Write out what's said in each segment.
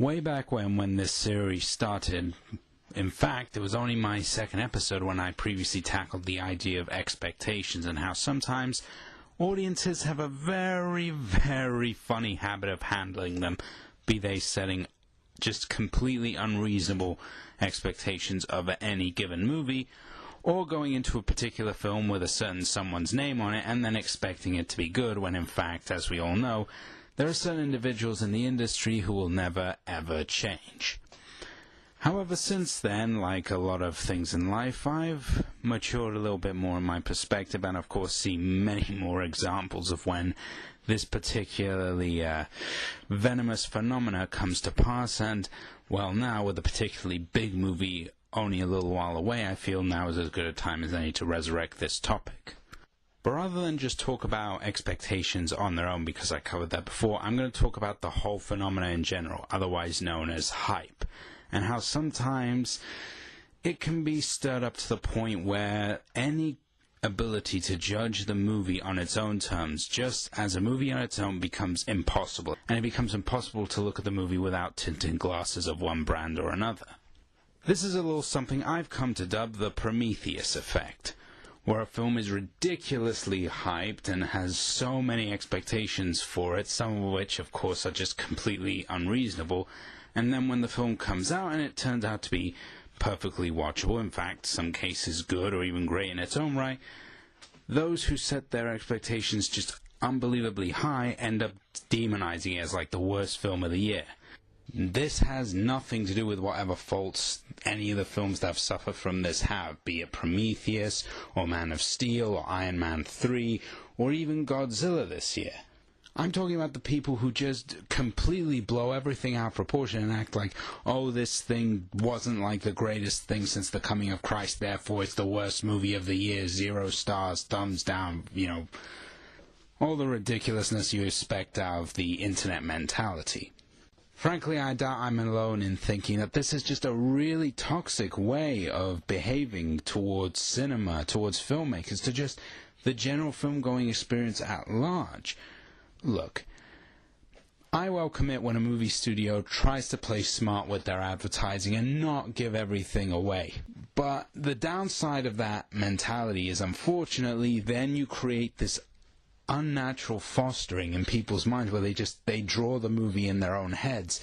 Way back when this series started, in fact, it was only my second episode when I previously tackled the idea of expectations and how sometimes audiences have a very, very funny habit of handling them, be they setting just completely unreasonable expectations of any given movie, or going into a particular film with a certain someone's name on it and then expecting it to be good when in fact, as we all know, there are certain individuals in the industry who will never, ever change. However, since then, like a lot of things in life, I've matured a little bit more in my perspective and, of course, see many more examples of when this particularly venomous phenomena comes to pass. And, well, now, with a particularly big movie only a little while away, I feel now is as good a time as any to resurrect this topic. But rather than just talk about expectations on their own, because I covered that before, I'm going to talk about the whole phenomena in general, otherwise known as hype, and how sometimes it can be stirred up to the point where any ability to judge the movie on its own terms, just as a movie on its own, becomes impossible, and it becomes impossible to look at the movie without tinted glasses of one brand or another. This is a little something I've come to dub the Prometheus effect, where a film is ridiculously hyped and has so many expectations for it, some of which, of course, are just completely unreasonable, and then when the film comes out and it turns out to be perfectly watchable, in fact, some cases good or even great in its own right, those who set their expectations just unbelievably high end up demonizing it as like the worst film of the year. This has nothing to do with whatever faults any of the films that have suffered from this have, be it Prometheus, or Man of Steel, or Iron Man 3, or even Godzilla this year. I'm talking about the people who just completely blow everything out of proportion and act like, oh, this thing wasn't like the greatest thing since the coming of Christ, therefore it's the worst movie of the year, 0 stars, thumbs down, all the ridiculousness you expect out of the internet mentality. Frankly, I doubt I'm alone in thinking that this is just a really toxic way of behaving towards cinema, towards filmmakers, to just the general film-going experience at large. Look, I welcome it when a movie studio tries to play smart with their advertising and not give everything away. But the downside of that mentality is, unfortunately, then you create this unnatural fostering in people's minds where they draw the movie in their own heads.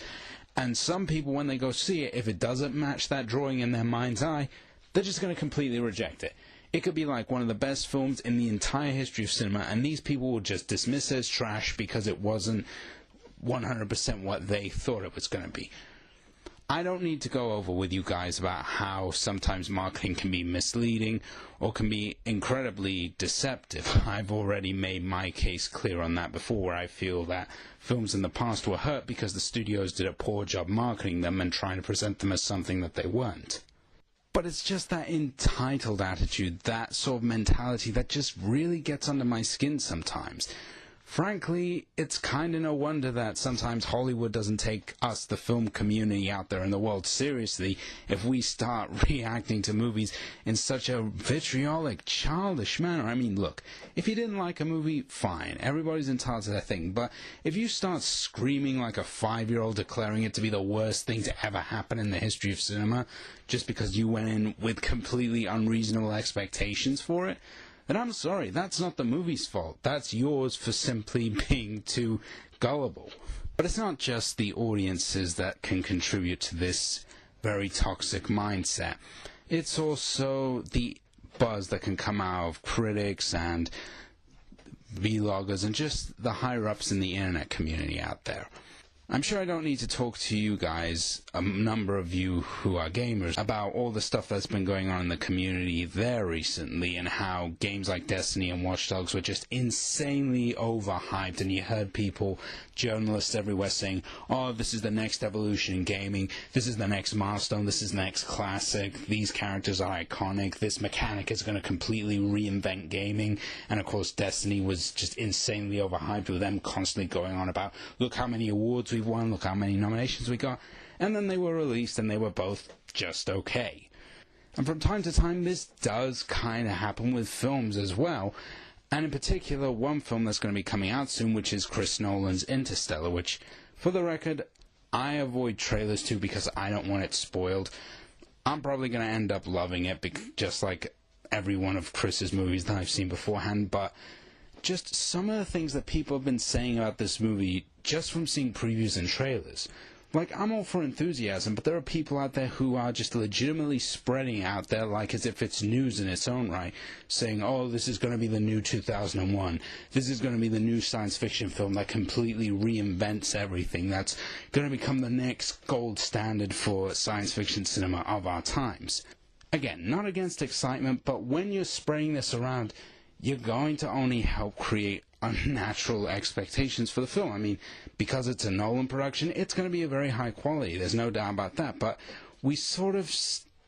And some people, when they go see it, if it doesn't match that drawing in their mind's eye, they're just going to completely reject it. It could be like one of the best films in the entire history of cinema, and these people will just dismiss it as trash because it wasn't 100% what they thought it was going to be. I don't need to go over with you guys about how sometimes marketing can be misleading or can be incredibly deceptive. I've already made my case clear on that before, where I feel that films in the past were hurt because the studios did a poor job marketing them and trying to present them as something that they weren't. But it's just that entitled attitude, that sort of mentality that just really gets under my skin sometimes. Frankly, it's kind of no wonder that sometimes Hollywood doesn't take us, the film community out there in the world, seriously if we start reacting to movies in such a vitriolic, childish manner. I mean, look, if you didn't like a movie, fine. Everybody's entitled to their thing. But if you start screaming like a 5-year-old declaring it to be the worst thing to ever happen in the history of cinema just because you went in with completely unreasonable expectations for it, then I'm sorry, that's not the movie's fault. That's yours for simply being too gullible. But it's not just the audiences that can contribute to this very toxic mindset. It's also the buzz that can come out of critics and vloggers and just the higher-ups in the internet community out there. I'm sure I don't need to talk to you guys, a number of you who are gamers, about all the stuff that's been going on in the community there recently and how games like Destiny and Watch Dogs were just insanely overhyped, and you heard people, journalists everywhere saying, oh, this is the next evolution in gaming, this is the next milestone, this is the next classic, these characters are iconic, this mechanic is going to completely reinvent gaming. And of course Destiny was just insanely overhyped, with them constantly going on about, look how many awards we've won, look how many nominations we got, and then they were released and they were both just okay. And from time to time this does kind of happen with films as well, and in particular one film that's going to be coming out soon, which is Chris Nolan's Interstellar, which, for the record, I avoid trailers too because I don't want it spoiled. I'm probably going to end up loving it, just like every one of Chris's movies that I've seen beforehand, but just some of the things that people have been saying about this movie just from seeing previews and trailers. Like, I'm all for enthusiasm, but there are people out there who are just legitimately spreading out there like as if it's news in its own right, saying, oh, this is going to be the new 2001. This is going to be the new science fiction film that completely reinvents everything. That's going to become the next gold standard for science fiction cinema of our times. Again, not against excitement, but when you're spreading this around, you're going to only help create unnatural expectations for the film. I mean, because it's a Nolan production, it's going to be a very high quality. There's no doubt about that. But we sort of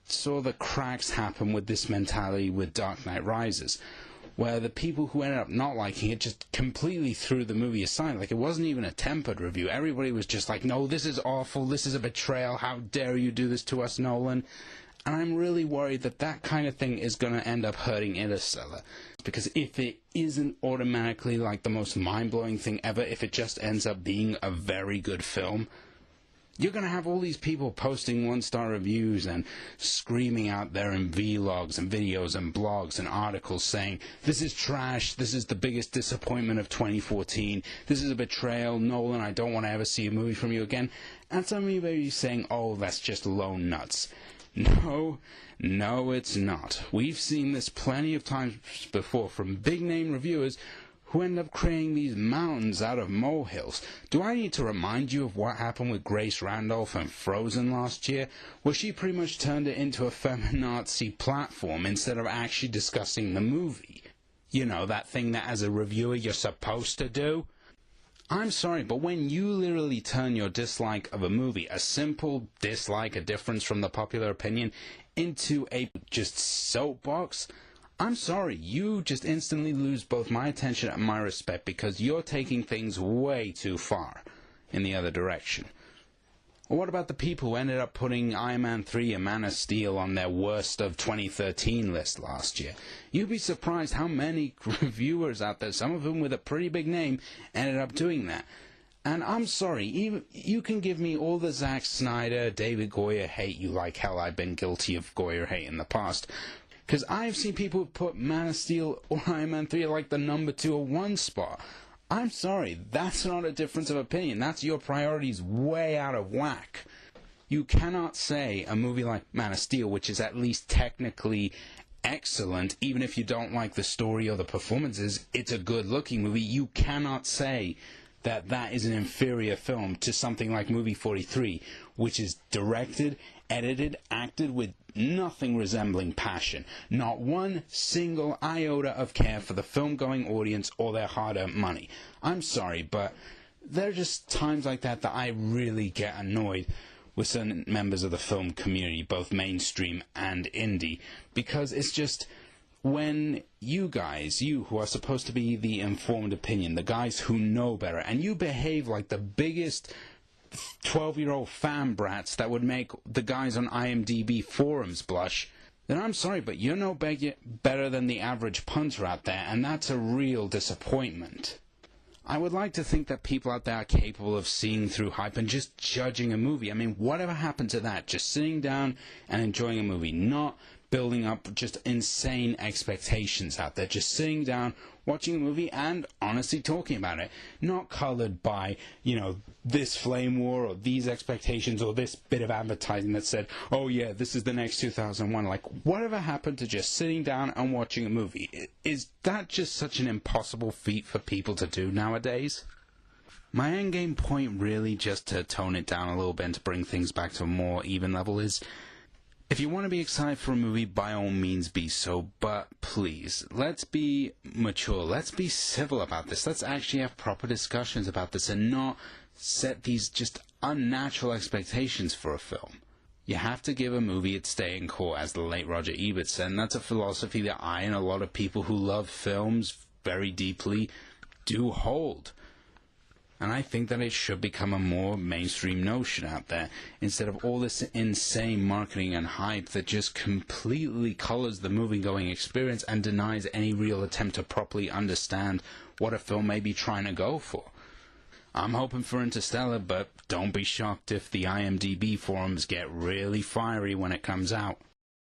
saw the cracks happen with this mentality with Dark Knight Rises, where the people who ended up not liking it just completely threw the movie aside. Like, it wasn't even a tempered review. Everybody was just like, no, this is awful. This is a betrayal. How dare you do this to us, Nolan? And I'm really worried that that kind of thing is going to end up hurting Interstellar. Because if it isn't automatically like the most mind-blowing thing ever, if it just ends up being a very good film, you're going to have all these people posting one-star reviews and screaming out there in vlogs and videos and blogs and articles saying, this is trash, this is the biggest disappointment of 2014, this is a betrayal, Nolan, I don't want to ever see a movie from you again. And some of you may be saying, oh, that's just lone nuts. No, it's not. We've seen this plenty of times before from big-name reviewers who end up creating these mountains out of molehills. Do I need to remind you of what happened with Grace Randolph and Frozen last year, where she pretty much turned it into a feminazi platform instead of actually discussing the movie? You know, that thing that as a reviewer you're supposed to do? I'm sorry, but when you literally turn your dislike of a movie, a simple dislike, a difference from the popular opinion, into a just soapbox, I'm sorry, you just instantly lose both my attention and my respect because you're taking things way too far in the other direction. Or what about the people who ended up putting Iron Man 3 and Man of Steel on their worst of 2013 list last year? You'd be surprised how many reviewers out there, some of them with a pretty big name, ended up doing that. And I'm sorry, even you can give me all the Zack Snyder, David Goyer hate you like hell. I've been guilty of Goyer hate in the past. Because I've seen people put Man of Steel or Iron Man 3 at like the number 2 or 1 spot. I'm sorry, that's not a difference of opinion. That's your priorities way out of whack. You cannot say a movie like Man of Steel, which is at least technically excellent, even if you don't like the story or the performances, it's a good-looking movie. You cannot say that that is an inferior film to something like Movie 43, which is directed, edited, acted with nothing resembling passion. Not one single iota of care for the film-going audience or their hard-earned money. I'm sorry, but there are just times like that that I really get annoyed with certain members of the film community, both mainstream and indie, because it's just when you guys, you who are supposed to be the informed opinion, the guys who know better, and you behave like the biggest 12-year-old fan brats that would make the guys on IMDb forums blush, then I'm sorry, but you're no better than the average punter out there, and that's a real disappointment. I would like to think that people out there are capable of seeing through hype and just judging a movie. I mean, whatever happened to that? Just sitting down and enjoying a movie, not building up just insane expectations out there, just sitting down, watching a movie, and honestly talking about it. Not colored by, this flame war, or these expectations, or this bit of advertising that said, oh yeah, this is the next 2001. Like, whatever happened to just sitting down and watching a movie? Is that just such an impossible feat for people to do nowadays? My endgame point, really, just to tone it down a little bit and to bring things back to a more even level, is if you want to be excited for a movie, by all means be so, but please, let's be mature, let's be civil about this, let's actually have proper discussions about this and not set these just unnatural expectations for a film. You have to give a movie its day in court, as the late Roger Ebert said, and that's a philosophy that I and a lot of people who love films very deeply do hold. And I think that it should become a more mainstream notion out there, instead of all this insane marketing and hype that just completely colors the movie-going experience and denies any real attempt to properly understand what a film may be trying to go for. I'm hoping for Interstellar, but don't be shocked if the IMDb forums get really fiery when it comes out.